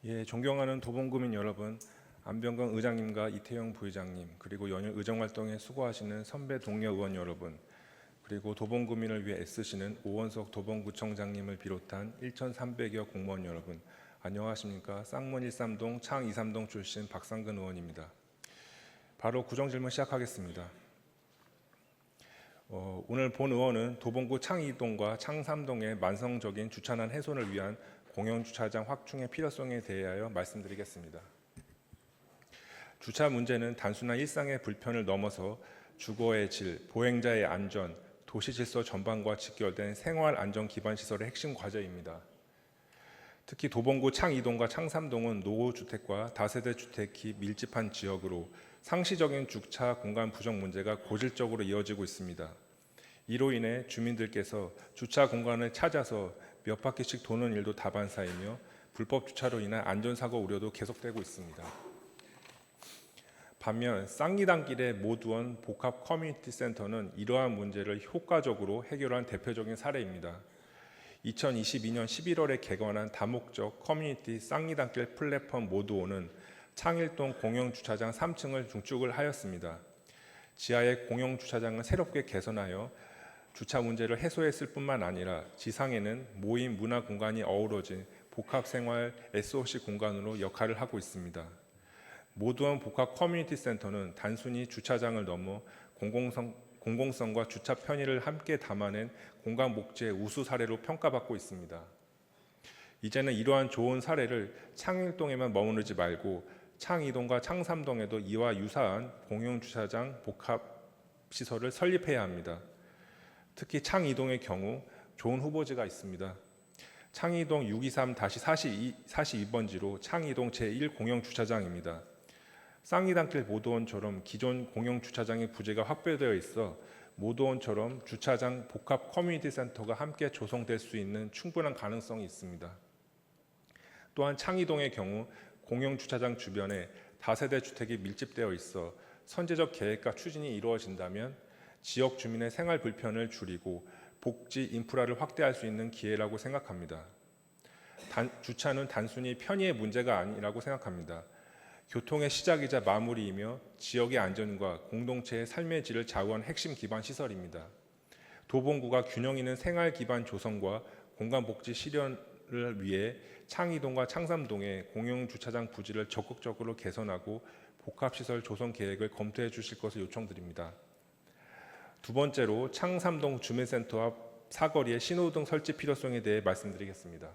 예, 존경하는 도봉구민 여러분, 안병건 의장님과 이태영 부의장님, 그리고 연일 의정활동에 수고하시는 선배 동료 의원 여러분, 그리고 도봉구민을 위해 애쓰시는 오원석 도봉구청장님을 비롯한 1,300여 공무원 여러분, 안녕하십니까? 쌍문 13동, 창 23동 출신 박상근 의원입니다. 바로 구정질문 시작하겠습니다. 오늘 본 의원은 도봉구 창 2동과 창 3동의 만성적인 주차난 훼손을 위한 공영주차장 확충의 필요성에 대하여 말씀드리겠습니다. 주차 문제는 단순한 일상의 불편을 넘어서 주거의 질, 보행자의 안전, 도시 질서 전반과 직결된 생활 안전 기반 시설의 핵심 과제입니다. 특히 도봉구 창 2동과 창 3동은 노후주택과 다세대 주택이 밀집한 지역으로 상시적인 주차 공간 부족 문제가 고질적으로 이어지고 있습니다. 이로 인해 주민들께서 주차 공간을 찾아서 몇 바퀴씩 도는 일도 다반사이며 불법 주차로 인한 안전사고 우려도 계속되고 있습니다. 반면 쌍리단길의 모두원 복합 커뮤니티 센터는 이러한 문제를 효과적으로 해결한 대표적인 사례입니다. 2022년 11월에 개관한 다목적 커뮤니티 쌍리단길 플랫폼 모두원은 창일동 공영주차장 3층을 중축을 하였습니다. 지하의 공영주차장을 새롭게 개선하여 주차 문제를 해소했을 뿐만 아니라 지상에는 모임 문화 공간이 어우러진 복합생활 SOC 공간으로 역할을 하고 있습니다. 모두원 복합 커뮤니티 센터는 단순히 주차장을 넘어 공공성과 주차 편의를 함께 담아낸 공간 복지의 우수 사례로 평가받고 있습니다. 이제는 이러한 좋은 사례를 창일동에만 머무르지 말고 창 2동과 창 3동에도 이와 유사한 공용주차장 복합시설을 설립해야 합니다. 특히 창 2동의 경우 좋은 후보지가 있습니다. 창 2동 623-42번지로 창 2동 제1 공영주차장입니다. 쌍리단길 모두원처럼 기존 공영주차장의 부지가 확보되어 있어 모두원처럼 주차장 복합 커뮤니티 센터가 함께 조성될 수 있는 충분한 가능성이 있습니다. 또한 창 2동의 경우 공영주차장 주변에 다세대 주택이 밀집되어 있어 선제적 계획과 추진이 이루어진다면 지역 주민의 생활 불편을 줄이고 복지 인프라를 확대할 수 있는 기회라고 생각합니다. 주차는 단순히 편의의 문제가 아니라고 생각합니다. 교통의 시작이자 마무리이며 지역의 안전과 공동체의 삶의 질을 좌우하는 핵심 기반 시설입니다. 도봉구가 균형 있는 생활 기반 조성과 공간 복지 실현을 위해 창 2동과 창 3동의 공영 주차장 부지를 적극적으로 개선하고 복합시설 조성 계획을 검토해 주실 것을 요청드립니다. 두 번째로 창 3동 주민센터 앞 사거리의 신호등 설치 필요성에 대해 말씀드리겠습니다.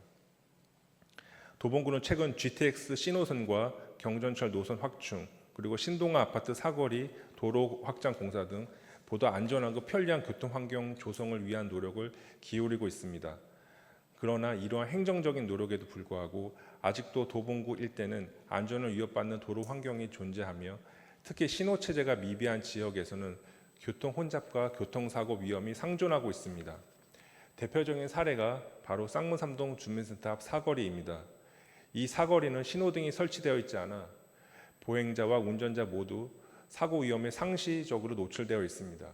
도봉구는 최근 GTX 신호선과 경전철 노선 확충, 그리고 신동아 아파트 사거리 도로 확장 공사 등 보다 안전하고 편리한 교통 환경 조성을 위한 노력을 기울이고 있습니다. 그러나 이러한 행정적인 노력에도 불구하고 아직도 도봉구 일대는 안전을 위협받는 도로 환경이 존재하며 특히 신호체제가 미비한 지역에서는 교통 혼잡과 교통사고 위험이 상존하고 있습니다. 대표적인 사례가 바로 쌍문 3동 주민센터 앞 사거리입니다. 이 사거리는 신호등이 설치되어 있지 않아 보행자와 운전자 모두 사고 위험에 상시적으로 노출되어 있습니다.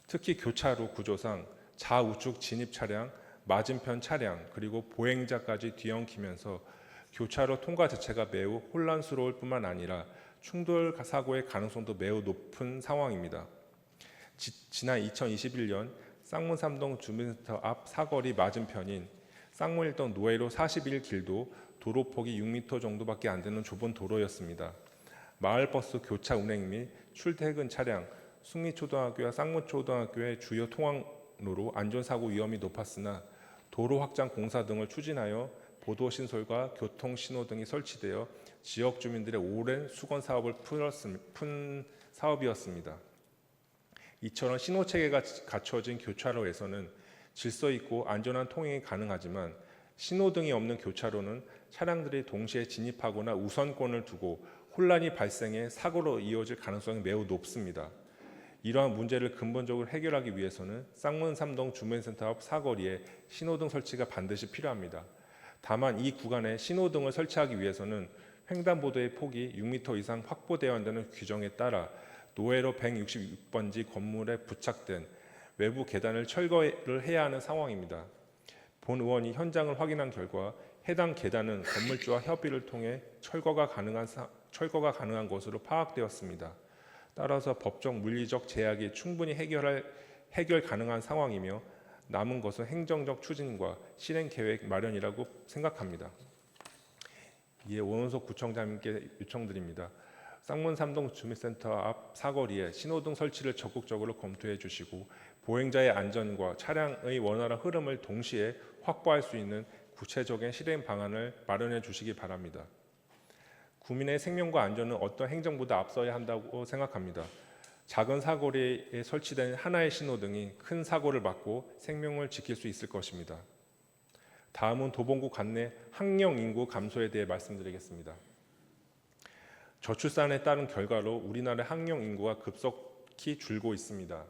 특히 교차로 구조상 좌우측 진입 차량, 맞은편 차량, 그리고 보행자까지 뒤엉키면서 교차로 통과 자체가 매우 혼란스러울 뿐만 아니라 충돌 사고의 가능성도 매우 높은 상황입니다. 지난 2021년 쌍문 3동 주민센터 앞 사거리 맞은편인 쌍문 1동 노회로 41길도 도로폭이 6m 정도밖에 안 되는 좁은 도로였습니다. 마을버스 교차 운행 및 출퇴근 차량, 숭리초등학교와 쌍문초등학교의 주요 통학로로 안전사고 위험이 높았으나 도로 확장 공사 등을 추진하여 보도신설과 교통신호등이 설치되어 지역 주민들의 오랜 수건 사업을 푼 사업이었습니다. 이처럼 신호체계가 갖춰진 교차로에서는 질서 있고 안전한 통행이 가능하지만 신호등이 없는 교차로는 차량들이 동시에 진입하거나 우선권을 두고 혼란이 발생해 사고로 이어질 가능성이 매우 높습니다. 이러한 문제를 근본적으로 해결하기 위해서는 쌍문 3동 주민센터 앞 사거리에 신호등 설치가 반드시 필요합니다. 다만 이 구간에 신호등을 설치하기 위해서는 횡단보도의 폭이 6m 이상 확보되어야 한다는 규정에 따라 노회로 166번지 건물에 부착된 외부 계단을 철거를 해야 하는 상황입니다. 본 의원이 현장을 확인한 결과 해당 계단은 건물주와 협의를 통해 철거가 가능한 것으로 파악되었습니다. 따라서 법적 물리적 제약이 충분히 해결 가능한 상황이며 남은 것은 행정적 추진과 실행 계획 마련이라고 생각합니다. 이에 원원석 구청장님께 요청드립니다. 쌍문 3동 주민센터 앞 사거리에 신호등 설치를 적극적으로 검토해 주시고 보행자의 안전과 차량의 원활한 흐름을 동시에 확보할 수 있는 구체적인 실행 방안을 마련해 주시기 바랍니다. 국민의 생명과 안전은 어떤 행정보다 앞서야 한다고 생각합니다. 작은 사거리에 설치된 하나의 신호등이 큰 사고를 막고 생명을 지킬 수 있을 것입니다. 다음은 도봉구 관내 학령 인구 감소에 대해 말씀드리겠습니다. 저출산에 따른 결과로 우리나라 학령 인구가 급속히 줄고 있습니다.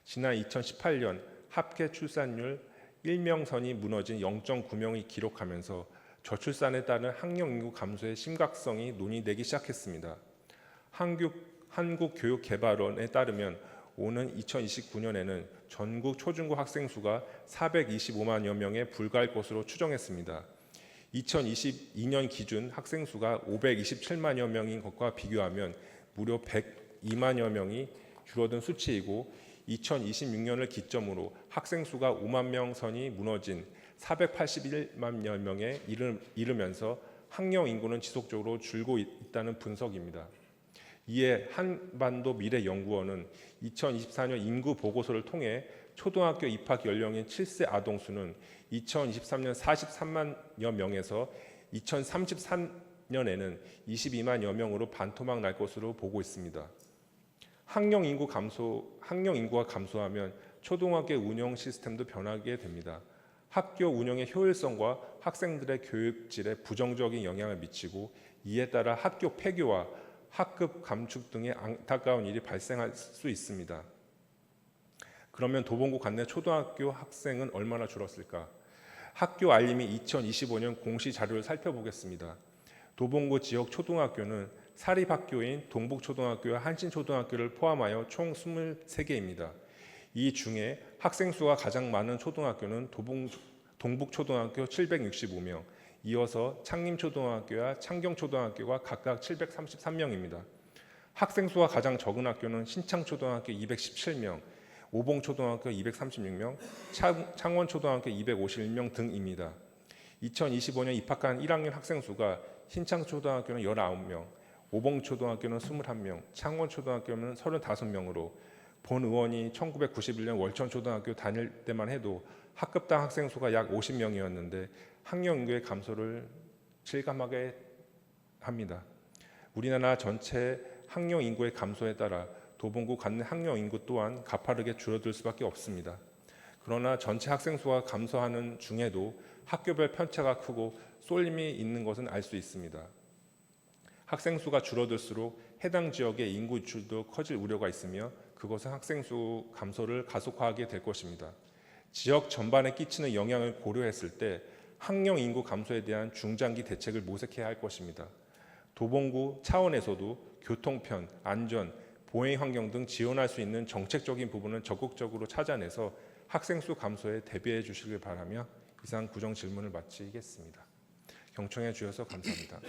지난 2018년 합계 출산율 1명선이 무너진 0.9명이 기록하면서 저출산에 따른 학령 인구 감소의 심각성이 논의되기 시작했습니다. 한국교육개발원에 따르면 오는 2029년에는 전국 초중고 학생 수가 425만여 명에 불과할 것으로 추정했습니다. 2022년 기준 학생 수가 527만여 명인 것과 비교하면 무려 102만여 명이 줄어든 수치이고 2026년을 기점으로 학생 수가 5만 명 선이 무너진 481만여 명에 이르면서 학령 인구는 지속적으로 줄고 있다는 분석입니다. 이에 한반도 미래연구원은 2024년 인구 보고서를 통해 초등학교 입학 연령인 7세 아동 수는 2023년 43만여 명에서 2033년에는 22만여 명으로 반토막 날 것으로 보고 있습니다. 학령 인구가 감소하면 초등학교 운영 시스템도 변하게 됩니다. 학교 운영의 효율성과 학생들의 교육 질에 부정적인 영향을 미치고 이에 따라 학교 폐교와 학급 감축 등의 안타까운 일이 발생할 수 있습니다. 그러면 도봉구 관내 초등학교 학생은 얼마나 줄었을까? 학교 알림이 2025년 공시 자료를 살펴보겠습니다. 도봉구 지역 초등학교는 사립학교인 동북초등학교와 한신초등학교를 포함하여 총 23개입니다. 이 중에 학생 수가 가장 많은 초등학교는 동북초등학교 765명, 이어서 창림초등학교와 창경초등학교가 각각 733명입니다. 학생 수가 가장 적은 학교는 신창초등학교 217명, 오봉초등학교 236명, 창원초등학교 251명 등입니다. 2025년 입학한 1학년 학생 수가 신창초등학교는 19명, 오봉초등학교는 21명, 창원초등학교는 35명으로 본 의원이 1991년 월천초등학교 다닐 때만 해도 학급당 학생 수가 약 50명이었는데 학령 인구의 감소를 실감하게 합니다. 우리나라 전체 학령 인구의 감소에 따라 도봉구 관내 학령 인구 또한 가파르게 줄어들 수밖에 없습니다. 그러나 전체 학생 수가 감소하는 중에도 학교별 편차가 크고 쏠림이 있는 것은 알 수 있습니다. 학생 수가 줄어들수록 해당 지역의 인구 유출도 커질 우려가 있으며 그것은 학생 수 감소를 가속화하게 될 것입니다. 지역 전반에 끼치는 영향을 고려했을 때 학령 인구 감소에 대한 중장기 대책을 모색해야 할 것입니다. 도봉구 차원에서도 교통편, 안전, 보행 환경 등 지원할 수 있는 정책적인 부분을 적극적으로 찾아내서 학생 수 감소에 대비해 주시길 바라며 이상 구정 질문을 마치겠습니다. 경청해 주셔서 감사합니다.